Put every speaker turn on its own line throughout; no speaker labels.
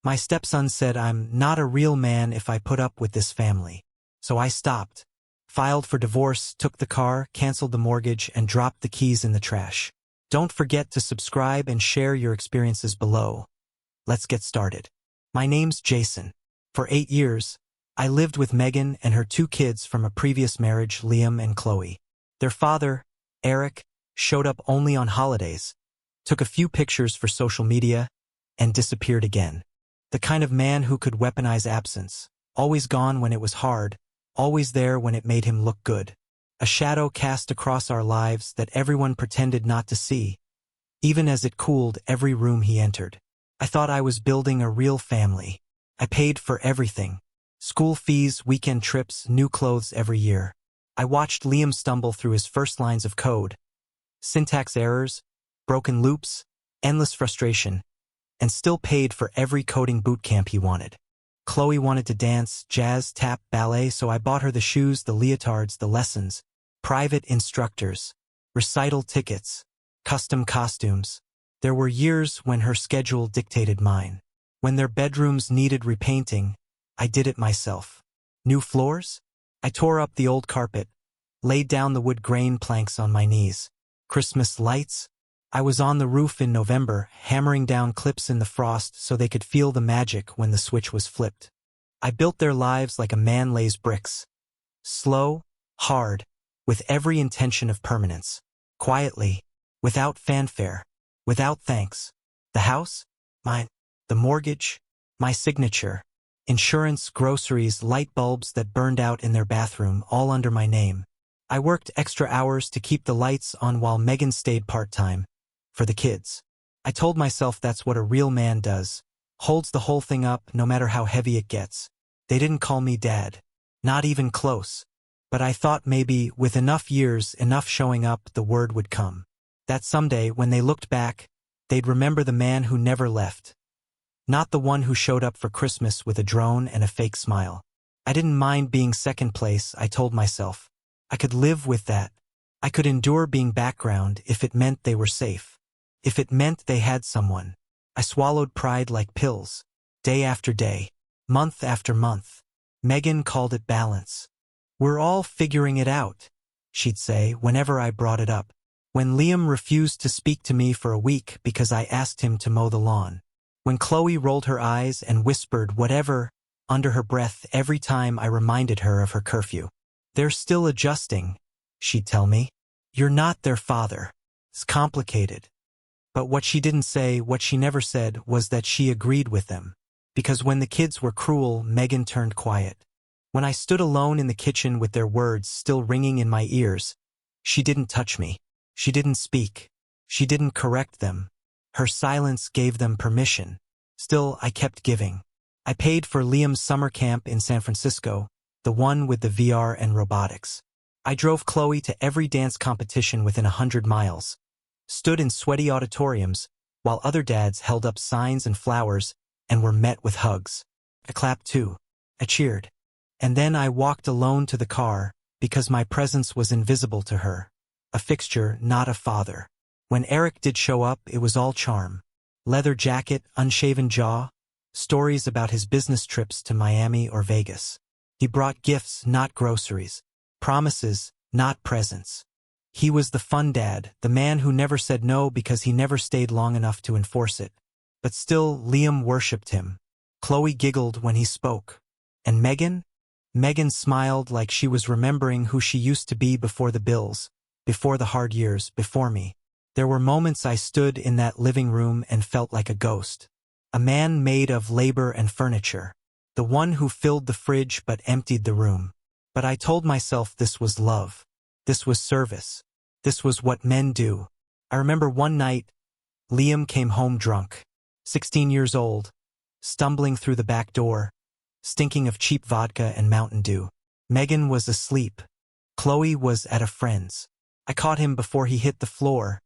My stepson said I'm not a real man if I put up with this family. So I stopped, filed for divorce, took the car, canceled the mortgage, and dropped the keys in the trash. Don't forget to subscribe and share your experiences below. Let's get started. My name's Jason. For 8 years, I lived with Megan and her 2 kids from a previous marriage, Liam and Chloe. Their father, Eric, showed up only on holidays, took a few pictures for social media, and disappeared again. The kind of man who could weaponize absence, always gone when it was hard, always there when it made him look good. A shadow cast across our lives that everyone pretended not to see, even as it cooled every room he entered. I thought I was building a real family. I paid for everything. School fees, weekend trips, new clothes every year. I watched Liam stumble through his first lines of code. Syntax errors, broken loops, endless frustration, and still paid for every coding boot camp he wanted. Chloe wanted to dance, jazz, tap, ballet, so I bought her the shoes, the leotards, the lessons, private instructors, recital tickets, custom costumes. There were years when her schedule dictated mine. When their bedrooms needed repainting, I did it myself. New floors? I tore up the old carpet, laid down the wood grain planks on my knees. Christmas lights? I was on the roof in November, hammering down clips in the frost so they could feel the magic when the switch was flipped. I built their lives like a man lays bricks. Slow, hard, with every intention of permanence. Quietly, without fanfare, without thanks. The house? Mine. The mortgage? My signature. Insurance, groceries, light bulbs that burned out in their bathroom, all under my name. I worked extra hours to keep the lights on while Megan stayed part-time. For the kids. I told myself that's what a real man does. Holds the whole thing up, no matter how heavy it gets. They didn't call me dad. Not even close. But I thought maybe, with enough years, enough showing up, the word would come. That someday, when they looked back, they'd remember the man who never left. Not the one who showed up for Christmas with a drone and a fake smile. I didn't mind being second place, I told myself. I could live with that. I could endure being background if it meant they were safe. If it meant they had someone. I swallowed pride like pills. Day after day. Month after month. Megan called it balance. We're all figuring it out, she'd say whenever I brought it up. When Liam refused to speak to me for a week because I asked him to mow the lawn. When Chloe rolled her eyes and whispered whatever under her breath every time I reminded her of her curfew. They're still adjusting, she'd tell me. You're not their father. It's complicated. But what she didn't say, what she never said, was that she agreed with them. Because when the kids were cruel, Megan turned quiet. When I stood alone in the kitchen with their words still ringing in my ears, she didn't touch me. She didn't speak. She didn't correct them. Her silence gave them permission. Still, I kept giving. I paid for Liam's summer camp in San Francisco, the one with the VR and robotics. I drove Chloe to every dance competition within 100 miles, stood in sweaty auditoriums, while other dads held up signs and flowers and were met with hugs. I clapped too. I cheered. And then I walked alone to the car, because my presence was invisible to her. A fixture, not a father. When Eric did show up, it was all charm. Leather jacket, unshaven jaw, stories about his business trips to Miami or Vegas. He brought gifts, not groceries. Promises, not presents. He was the fun dad, the man who never said no because he never stayed long enough to enforce it. But still, Liam worshipped him. Chloe giggled when he spoke. And Megan? Megan smiled like she was remembering who she used to be before the bills, before the hard years, before me. There were moments I stood in that living room and felt like a ghost. A man made of labor and furniture. The one who filled the fridge but emptied the room. But I told myself this was love. This was service. This was what men do. I remember one night, Liam came home drunk, 16 years old, stumbling through the back door, stinking of cheap vodka and Mountain Dew. Megan was asleep. Chloe was at a friend's. I caught him before he hit the floor,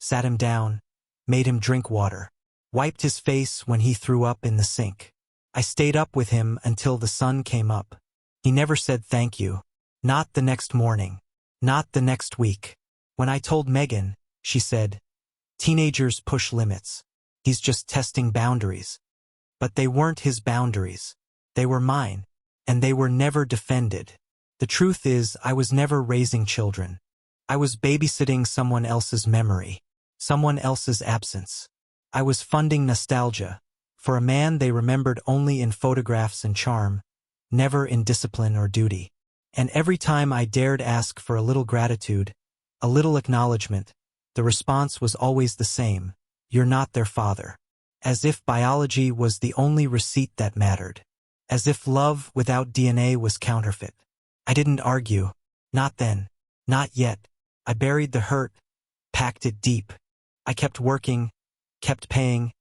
sat him down, made him drink water, wiped his face when he threw up in the sink. I stayed up with him until the sun came up. He never said thank you. Not the next morning. Not the next week. When I told Megan, she said, "Teenagers push limits. He's just testing boundaries." But they weren't his boundaries. They were mine, and they were never defended. The truth is, I was never raising children. I was babysitting someone else's memory, someone else's absence. I was funding nostalgia for a man they remembered only in photographs and charm, never in discipline or duty. And every time I dared ask for a little gratitude, a little acknowledgement, the response was always the same: "You're not their father." As if biology was the only receipt that mattered. As if love without DNA was counterfeit. I didn't argue. Not then. Not yet. I buried the hurt, packed it deep. I kept working, kept paying,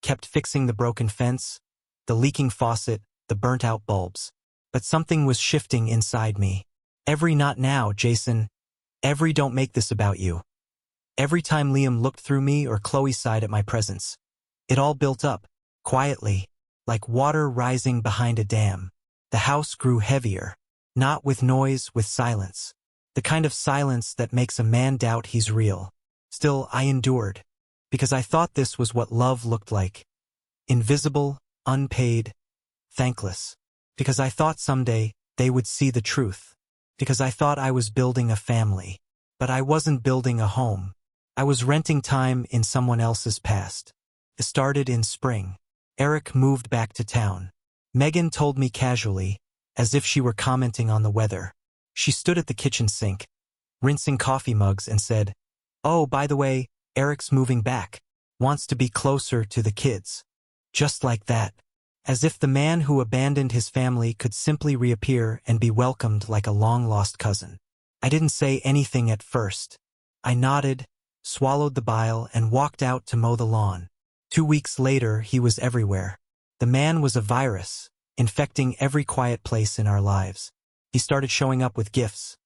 kept fixing the broken fence, the leaking faucet, the burnt-out bulbs. But something was shifting inside me. Every "not now, Jason," every "don't make this about you." Every time Liam looked through me or Chloe sighed at my presence. It all built up, quietly, like water rising behind a dam. The house grew heavier. Not with noise, with silence. The kind of silence that makes a man doubt he's real. Still, I endured. Because I thought this was what love looked like. Invisible, unpaid, thankless. Because I thought someday they would see the truth. Because I thought I was building a family. But I wasn't building a home. I was renting time in someone else's past. It started in spring. Eric moved back to town. Megan told me casually, as if she were commenting on the weather. She stood at the kitchen sink, rinsing coffee mugs, and said, "Oh, by the way, Eric's moving back. Wants to be closer to the kids." Just like that. As if the man who abandoned his family could simply reappear and be welcomed like a long-lost cousin. I didn't say anything at first. I nodded, swallowed the bile, and walked out to mow the lawn. 2 weeks later, he was everywhere. The man was a virus, infecting every quiet place in our lives. He started showing up with gifts.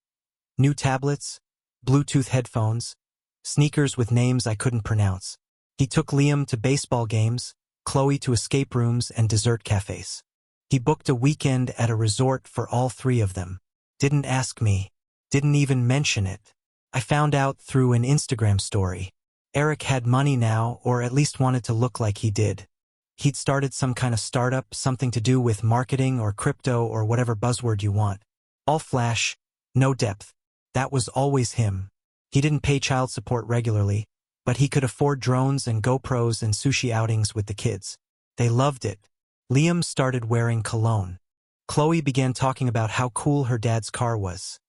New tablets, Bluetooth headphones, sneakers with names I couldn't pronounce. He took Liam to baseball games, Chloe to escape rooms and dessert cafes. He booked a weekend at a resort for all 3 of them. Didn't ask me. Didn't even mention it. I found out through an Instagram story. Eric had money now, or at least wanted to look like he did. He'd started some kind of startup, something to do with marketing or crypto or whatever buzzword you want. All flash, no depth. That was always him. He didn't pay child support regularly, but he could afford drones and GoPros and sushi outings with the kids. They loved it. Liam started wearing cologne. Chloe began talking about how cool her dad's car was.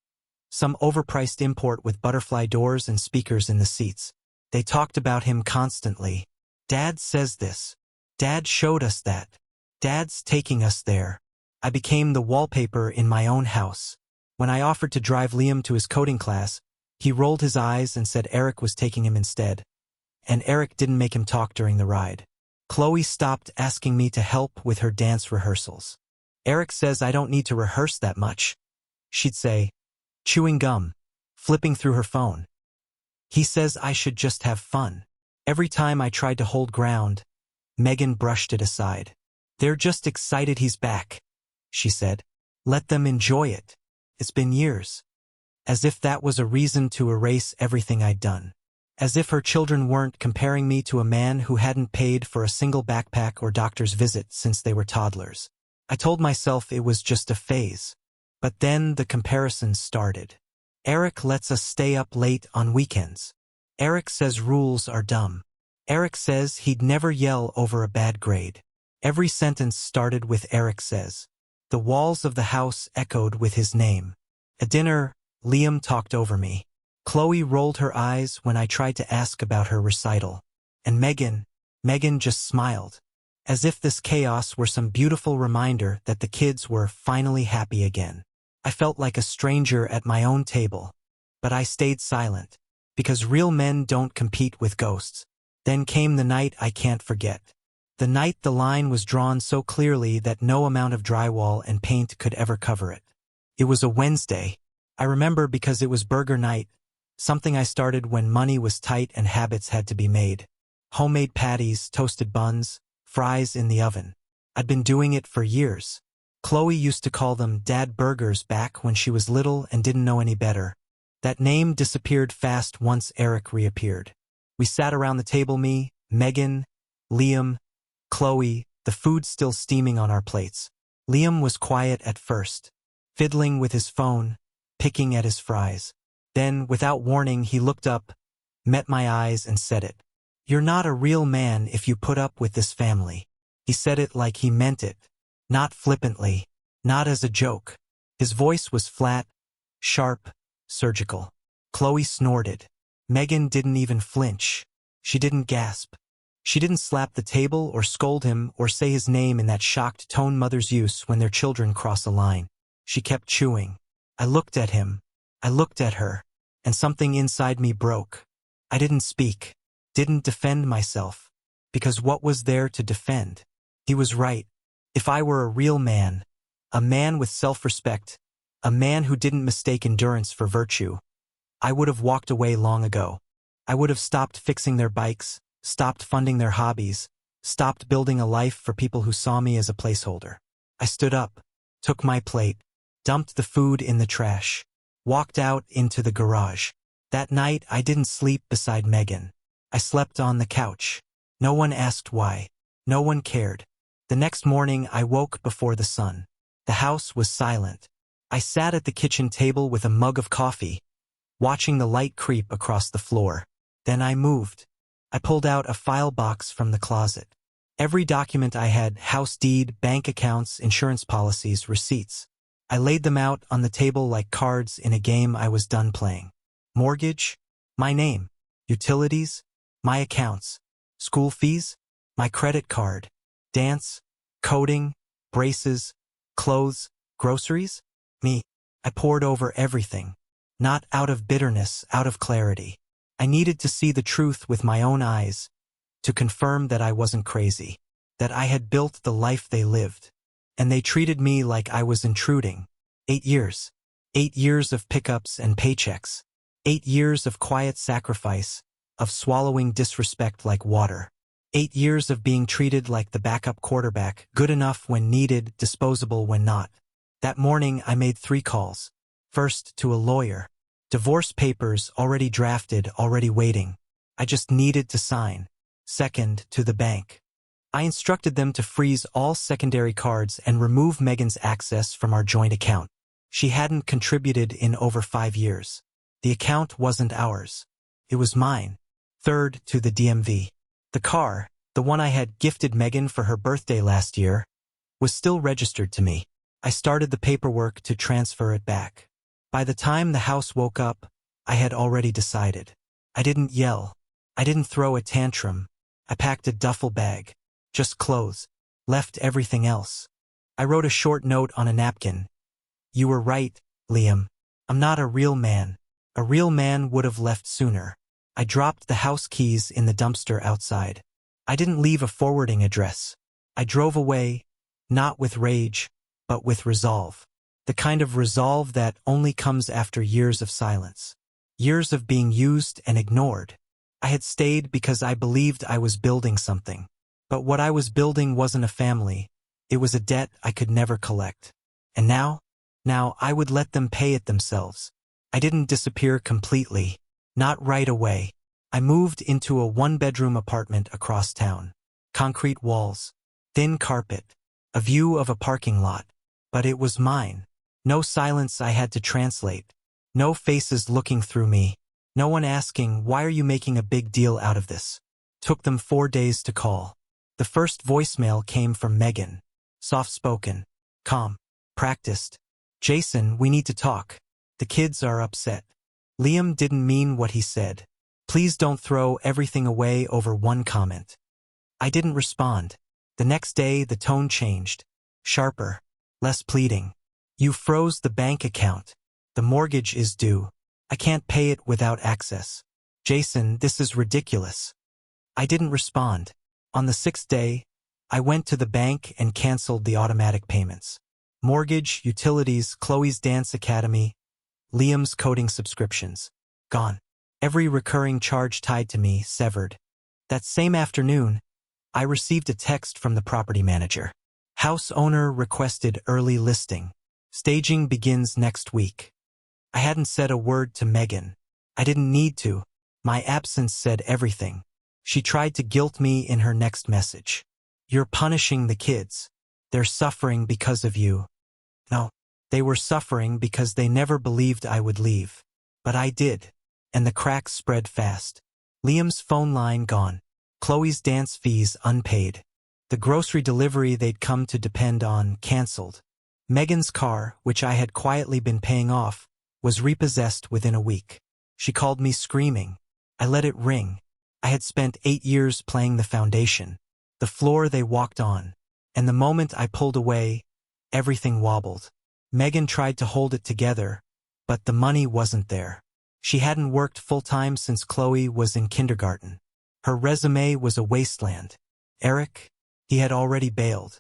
Some overpriced import with butterfly doors and speakers in the seats. They talked about him constantly. "Dad says this. Dad showed us that. Dad's taking us there." I became the wallpaper in my own house. When I offered to drive Liam to his coding class, he rolled his eyes and said Eric was taking him instead. And Eric didn't make him talk during the ride. Chloe stopped asking me to help with her dance rehearsals. "Eric says I don't need to rehearse that much," she'd say, chewing gum, flipping through her phone. "He says I should just have fun." Every time I tried to hold ground, Megan brushed it aside. "They're just excited he's back," she said. "Let them enjoy it. It's been years." As if that was a reason to erase everything I'd done. As if her children weren't comparing me to a man who hadn't paid for a single backpack or doctor's visit since they were toddlers. I told myself it was just a phase. But then the comparisons started. Eric lets us stay up late on weekends. Eric says rules are dumb. Eric says he'd never yell over a bad grade. Every sentence started with "Eric says." The walls of the house echoed with his name. At dinner, Liam talked over me. Chloe rolled her eyes when I tried to ask about her recital. And Megan just smiled. As if this chaos were some beautiful reminder that the kids were finally happy again. I felt like a stranger at my own table. But I stayed silent. Because real men don't compete with ghosts. Then came the night I can't forget. The night the line was drawn so clearly that no amount of drywall and paint could ever cover it. It was a Wednesday. I remember because it was burger night, something I started when money was tight and habits had to be made. Homemade patties, toasted buns, fries in the oven. I'd been doing it for years. Chloe used to call them dad burgers back when she was little and didn't know any better. That name disappeared fast once Eric reappeared. We sat around the table, me, Megan, Liam, Chloe, the food still steaming on our plates. Liam was quiet at first, fiddling with his phone, picking at his fries. Then, without warning, he looked up, met my eyes and said it. "You're not a real man if you put up with this family." He said it like he meant it, not flippantly, not as a joke. His voice was flat, sharp, surgical. Chloe snorted. Megan didn't even flinch. She didn't gasp. She didn't slap the table or scold him or say his name in that shocked tone mothers use when their children cross a line. She kept chewing. I looked at him. I looked at her. And something inside me broke. I didn't speak. Didn't defend myself. Because what was there to defend? He was right. If I were a real man, a man with self-respect, a man who didn't mistake endurance for virtue, I would have walked away long ago. I would have stopped fixing their bikes, stopped funding their hobbies, stopped building a life for people who saw me as a placeholder. I stood up, took my plate, dumped the food in the trash, walked out into the garage. That night I didn't sleep beside Megan. I slept on the couch. No one asked why. No one cared. The next morning I woke before the sun. The house was silent. I sat at the kitchen table with a mug of coffee, watching the light creep across the floor. Then I moved. I pulled out a file box from the closet. Every document I had, house deed, bank accounts, insurance policies, receipts. I laid them out on the table like cards in a game I was done playing. Mortgage? My name. Utilities? My accounts. School fees? My credit card. Dance? Coding? Braces? Clothes? Groceries? Me. I poured over everything. Not out of bitterness, out of clarity. I needed to see the truth with my own eyes, to confirm that I wasn't crazy, that I had built the life they lived. And they treated me like I was intruding. 8 years. 8 years of pickups and paychecks. 8 years of quiet sacrifice, of swallowing disrespect like water. 8 years of being treated like the backup quarterback, good enough when needed, disposable when not. That morning I made 3 calls. First to a lawyer. Divorce papers already drafted, already waiting. I just needed to sign. Second, to the bank. I instructed them to freeze all secondary cards and remove Megan's access from our joint account. She hadn't contributed in over 5 years. The account wasn't ours. It was mine. Third, to the DMV. The car, the one I had gifted Megan for her birthday last year, was still registered to me. I started the paperwork to transfer it back. By the time the house woke up, I had already decided. I didn't yell. I didn't throw a tantrum. I packed a duffel bag. Just clothes. Left everything else. I wrote a short note on a napkin. "You were right, Liam. I'm not a real man. A real man would have left sooner." I dropped the house keys in the dumpster outside. I didn't leave a forwarding address. I drove away, not with rage, but with resolve. The kind of resolve that only comes after years of silence. Years of being used and ignored. I had stayed because I believed I was building something. But what I was building wasn't a family. It was a debt I could never collect. And now I would let them pay it themselves. I didn't disappear completely. Not right away. I moved into a 1-bedroom apartment across town. Concrete walls. Thin carpet. A view of a parking lot. But it was mine. No silence I had to translate. No faces looking through me. No one asking, "Why are you making a big deal out of this?" Took them 4 days to call. The first voicemail came from Megan. Soft-spoken. Calm. Practiced. "Jason, we need to talk. The kids are upset." Liam didn't mean what he said. "Please don't throw everything away over one comment." I didn't respond. The next day, the tone changed. Sharper. Less pleading. "You froze the bank account. The mortgage is due. I can't pay it without access. Jason, this is ridiculous." I didn't respond. On the 6th day, I went to the bank and canceled the automatic payments. Mortgage, utilities, Chloe's dance academy, Liam's coding subscriptions. Gone. Every recurring charge tied to me severed. That same afternoon, I received a text from the property manager. House owner requested early listing. Staging begins next week. I hadn't said a word to Megan. I didn't need to. My absence said everything. She tried to guilt me in her next message. You're punishing the kids. They're suffering because of you. No, they were suffering because they never believed I would leave. But I did. And the cracks spread fast. Liam's phone line gone. Chloe's dance fees unpaid. The grocery delivery they'd come to depend on canceled. Megan's car, which I had quietly been paying off, was repossessed within a week. She called me screaming. I let it ring. I had spent 8 years playing the foundation, the floor they walked on, and the moment I pulled away, everything wobbled. Megan tried to hold it together, but the money wasn't there. She hadn't worked full-time since Chloe was in kindergarten. Her resume was a wasteland. Eric, he had already bailed.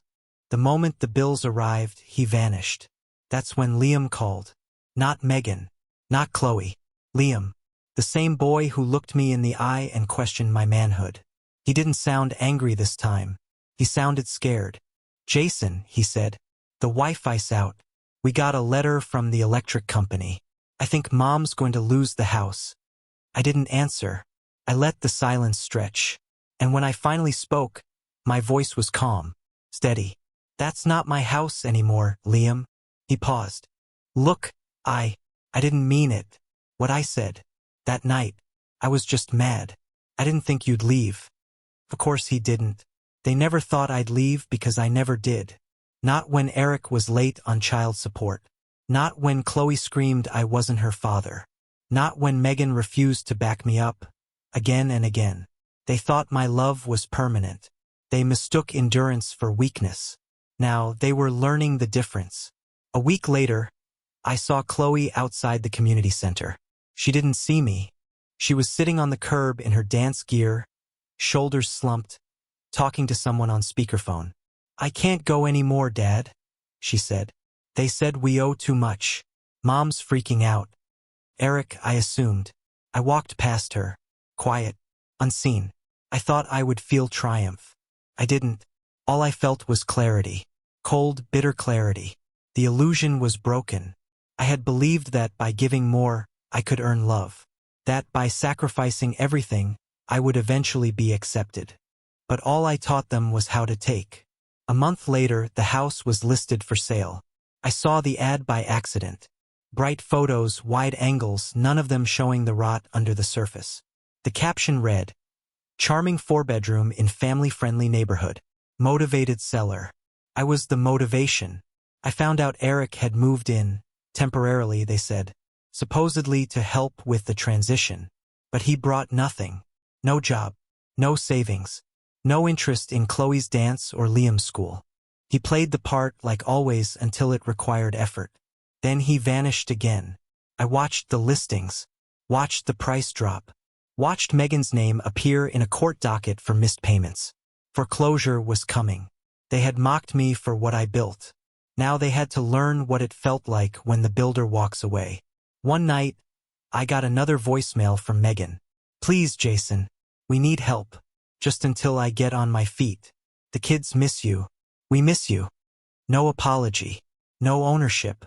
The moment the bills arrived, he vanished. That's when Liam called. Not Megan. Not Chloe. Liam. The same boy who looked me in the eye and questioned my manhood. He didn't sound angry this time. He sounded scared. Jason, he said, the Wi-Fi's out. We got a letter from the electric company. I think Mom's going to lose the house. I didn't answer. I let the silence stretch. And when I finally spoke, my voice was calm, steady. That's not my house anymore, Liam. He paused. Look, I didn't mean it. What I said. That night, I was just mad. I didn't think you'd leave. Of course he didn't. They never thought I'd leave because I never did. Not when Eric was late on child support. Not when Chloe screamed I wasn't her father. Not when Megan refused to back me up. Again and again. They thought my love was permanent. They mistook endurance for weakness. Now they were learning the difference. A week later, I saw Chloe outside the community center. She didn't see me. She was sitting on the curb in her dance gear, shoulders slumped, talking to someone on speakerphone. I can't go anymore, Dad, she said. They said we owe too much. Mom's freaking out. Eric, I assumed. I walked past her, quiet, unseen. I thought I would feel triumph. I didn't. All I felt was clarity. Cold, bitter clarity. The illusion was broken. I had believed that by giving more, I could earn love. That by sacrificing everything, I would eventually be accepted. But all I taught them was how to take. A month later, the house was listed for sale. I saw the ad by accident. Bright photos, wide angles, none of them showing the rot under the surface. The caption read, "Charming 4-bedroom in family-friendly neighborhood. Motivated seller." I was the motivation. I found out Eric had moved in, temporarily, they said, supposedly to help with the transition. But he brought nothing. No job. No savings. No interest in Chloe's dance or Liam's school. He played the part like always until it required effort. Then he vanished again. I watched the listings. Watched the price drop. Watched Megan's name appear in a court docket for missed payments. Foreclosure was coming. They had mocked me for what I built. Now they had to learn what it felt like when the builder walks away. One night, I got another voicemail from Megan. "Please, Jason, we need help. Just until I get on my feet. The kids miss you. We miss you." No apology. No ownership.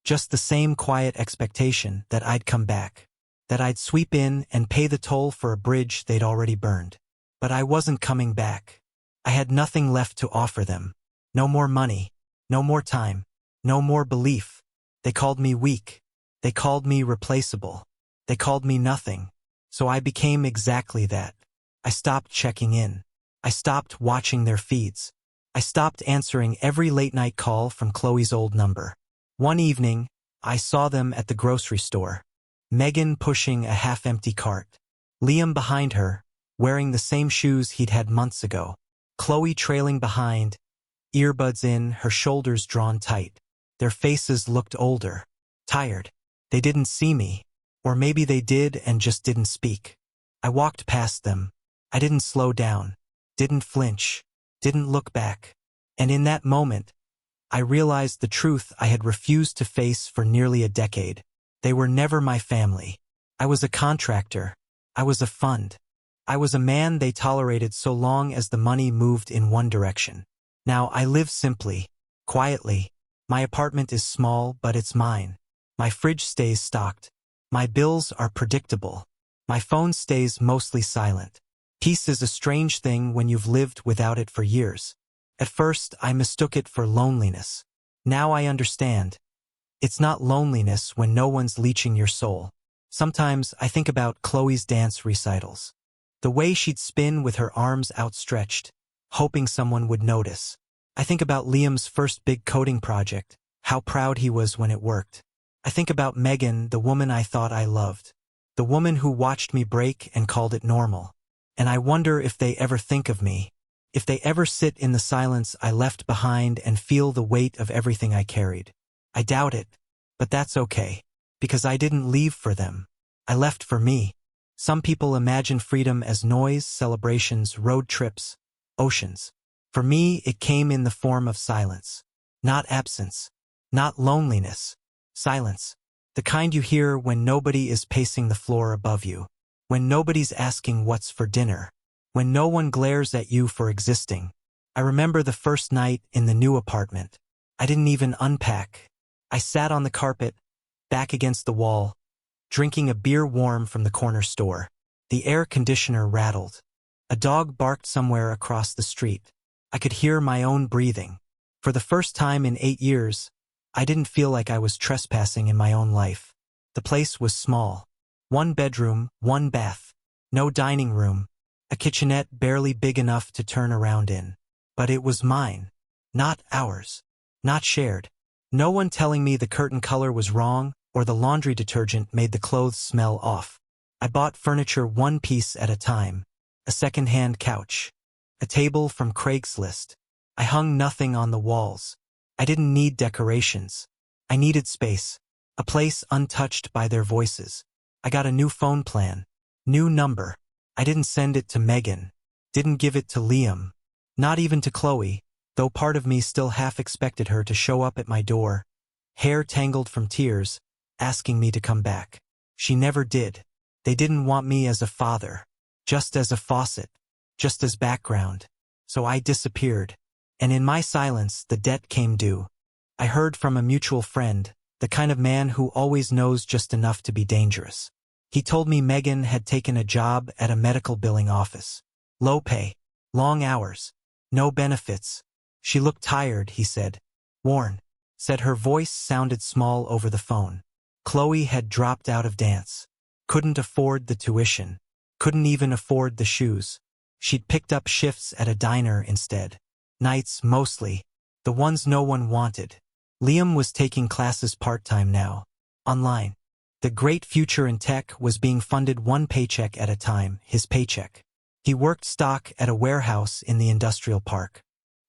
Just the same quiet expectation that I'd come back. That I'd sweep in and pay the toll for a bridge they'd already burned. But I wasn't coming back. I had nothing left to offer them. No more money. No more time. No more belief. They called me weak. They called me replaceable. They called me nothing. So I became exactly that. I stopped checking in. I stopped watching their feeds. I stopped answering every late-night call from Chloe's old number. One evening, I saw them at the grocery store. Megan pushing a half-empty cart. Liam behind her, wearing the same shoes he'd had months ago. Chloe trailing behind, earbuds in, her shoulders drawn tight. Their faces looked older, tired. They didn't see me. Or maybe they did and just didn't speak. I walked past them. I didn't slow down. Didn't flinch. Didn't look back. And in that moment, I realized the truth I had refused to face for nearly a decade. They were never my family. I was a contractor. I was a fund. I was a man they tolerated so long as the money moved in one direction. Now I live simply, quietly. My apartment is small, but it's mine. My fridge stays stocked. My bills are predictable. My phone stays mostly silent. Peace is a strange thing when you've lived without it for years. At first, I mistook it for loneliness. Now I understand. It's not loneliness when no one's leeching your soul. Sometimes I think about Chloe's dance recitals. The way she'd spin with her arms outstretched, hoping someone would notice. I think about Liam's first big coding project, how proud he was when it worked. I think about Megan, the woman I thought I loved. The woman who watched me break and called it normal. And I wonder if they ever think of me. If they ever sit in the silence I left behind and feel the weight of everything I carried. I doubt it. But that's okay. Because I didn't leave for them. I left for me. Some people imagine freedom as noise, celebrations, road trips, oceans. For me, it came in the form of silence. Not absence. Not loneliness. Silence. The kind you hear when nobody is pacing the floor above you. When nobody's asking what's for dinner. When no one glares at you for existing. I remember the first night in the new apartment. I didn't even unpack. I sat on the carpet, back against the wall, drinking a beer warm from the corner store. The air conditioner rattled. A dog barked somewhere across the street. I could hear my own breathing. For the first time in 8 years, I didn't feel like I was trespassing in my own life. The place was small. 1 bedroom, 1 bath. No dining room. A kitchenette barely big enough to turn around in. But it was mine. Not ours. Not shared. No one telling me the curtain color was wrong or the laundry detergent made the clothes smell off. I bought furniture 1 piece at a time. A second-hand couch. A table from Craigslist. I hung nothing on the walls. I didn't need decorations. I needed space. A place untouched by their voices. I got a new phone plan. New number. I didn't send it to Megan. Didn't give it to Liam. Not even to Chloe, though part of me still half expected her to show up at my door, hair tangled from tears, asking me to come back. She never did. They didn't want me as a father. Just as a faucet. Just as background. So I disappeared. And in my silence, the debt came due. I heard from a mutual friend, the kind of man who always knows just enough to be dangerous. He told me Megan had taken a job at a medical billing office. Low pay. Long hours. No benefits. She looked tired, he said. Worn. Said her voice sounded small over the phone. Chloe had dropped out of dance. Couldn't afford the tuition. Couldn't even afford the shoes. She'd picked up shifts at a diner instead. Nights, mostly. The ones no one wanted. Liam was taking classes part-time now. Online. The great future in tech was being funded 1 paycheck at a time, his paycheck. He worked stock at a warehouse in the industrial park.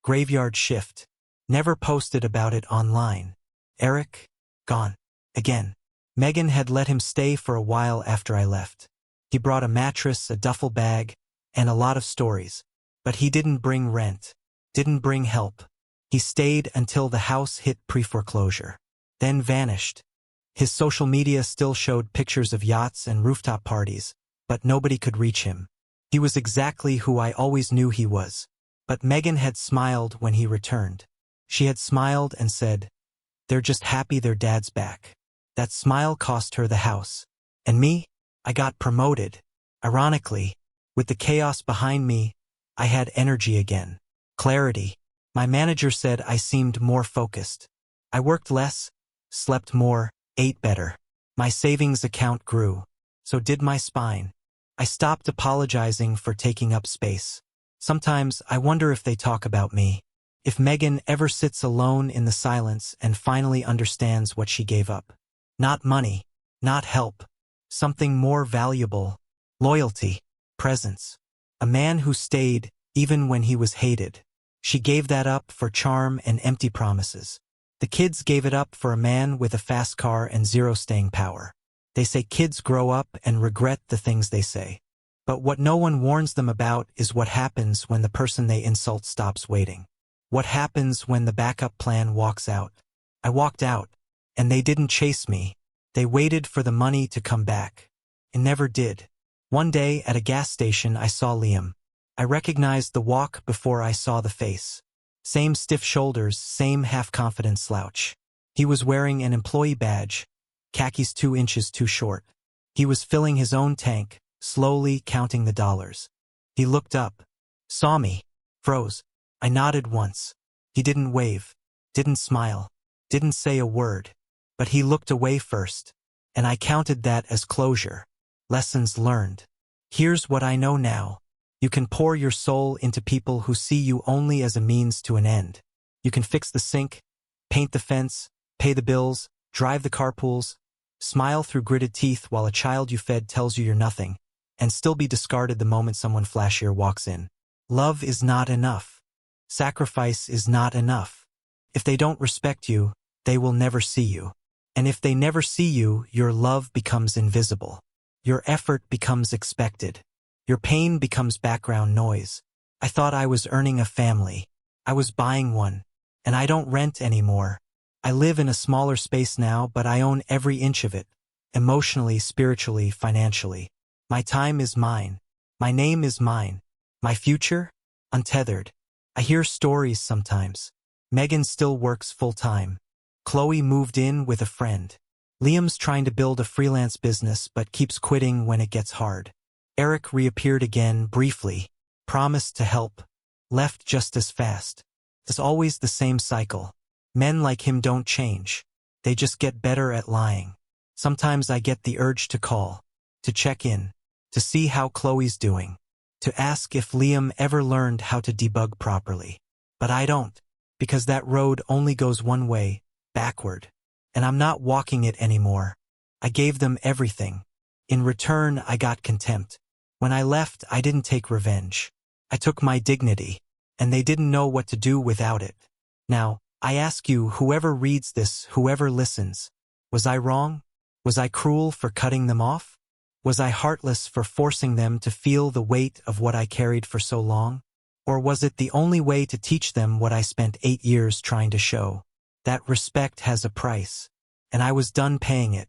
Graveyard shift. Never posted about it online. Eric? Gone. Again. Megan had let him stay for a while after I left. He brought a mattress, a duffel bag, and a lot of stories. But he didn't bring rent. Didn't bring help. He stayed until the house hit pre-foreclosure. Then vanished. His social media still showed pictures of yachts and rooftop parties, but nobody could reach him. He was exactly who I always knew he was. But Megan had smiled when he returned. She had smiled and said, "They're just happy their dad's back." That smile cost her the house. And me? I got promoted. Ironically, with the chaos behind me, I had energy again. Clarity. My manager said I seemed more focused. I worked less, slept more, ate better. My savings account grew. So did my spine. I stopped apologizing for taking up space. Sometimes I wonder if they talk about me. If Megan ever sits alone in the silence and finally understands what she gave up. Not money. Not help. Something more valuable. Loyalty. Presence. A man who stayed even when he was hated. She gave that up for charm and empty promises. The kids gave it up for a man with a fast car and 0 staying power. They say kids grow up and regret the things they say. But what no one warns them about is what happens when the person they insult stops waiting. What happens when the backup plan walks out. I walked out, and they didn't chase me. They waited for the money to come back. It never did. One day at a gas station I saw Liam. I recognized the walk before I saw the face. Same stiff shoulders, same half-confident slouch. He was wearing an employee badge, khakis 2 inches too short. He was filling his own tank, slowly counting the dollars. He looked up, saw me, froze. I nodded once. He didn't wave, didn't smile, didn't say a word, but he looked away first, and I counted that as closure. Lessons learned. Here's what I know now. You can pour your soul into people who see you only as a means to an end. You can fix the sink, paint the fence, pay the bills, drive the carpools, smile through gritted teeth while a child you fed tells you you're nothing, and still be discarded the moment someone flashier walks in. Love is not enough. Sacrifice is not enough. If they don't respect you, they will never see you. And if they never see you, your love becomes invisible. Your effort becomes expected. Your pain becomes background noise. I thought I was earning a family. I was buying one. And I don't rent anymore. I live in a smaller space now, but I own every inch of it. Emotionally, spiritually, financially. My time is mine. My name is mine. My future? Untethered. I hear stories sometimes. Megan still works full-time. Chloe moved in with a friend. Liam's trying to build a freelance business but keeps quitting when it gets hard. Eric reappeared again briefly, promised to help, left just as fast. It's always the same cycle. Men like him don't change. They just get better at lying. Sometimes I get the urge to call, to check in, to see how Chloe's doing, to ask if Liam ever learned how to debug properly. But I don't, because that road only goes one way, backward. And I'm not walking it anymore. I gave them everything. In return, I got contempt. When I left, I didn't take revenge. I took my dignity, and they didn't know what to do without it. Now, I ask you, whoever reads this, whoever listens, was I wrong? Was I cruel for cutting them off? Was I heartless for forcing them to feel the weight of what I carried for so long? Or was it the only way to teach them what I spent 8 years trying to show? That respect has a price, and I was done paying it.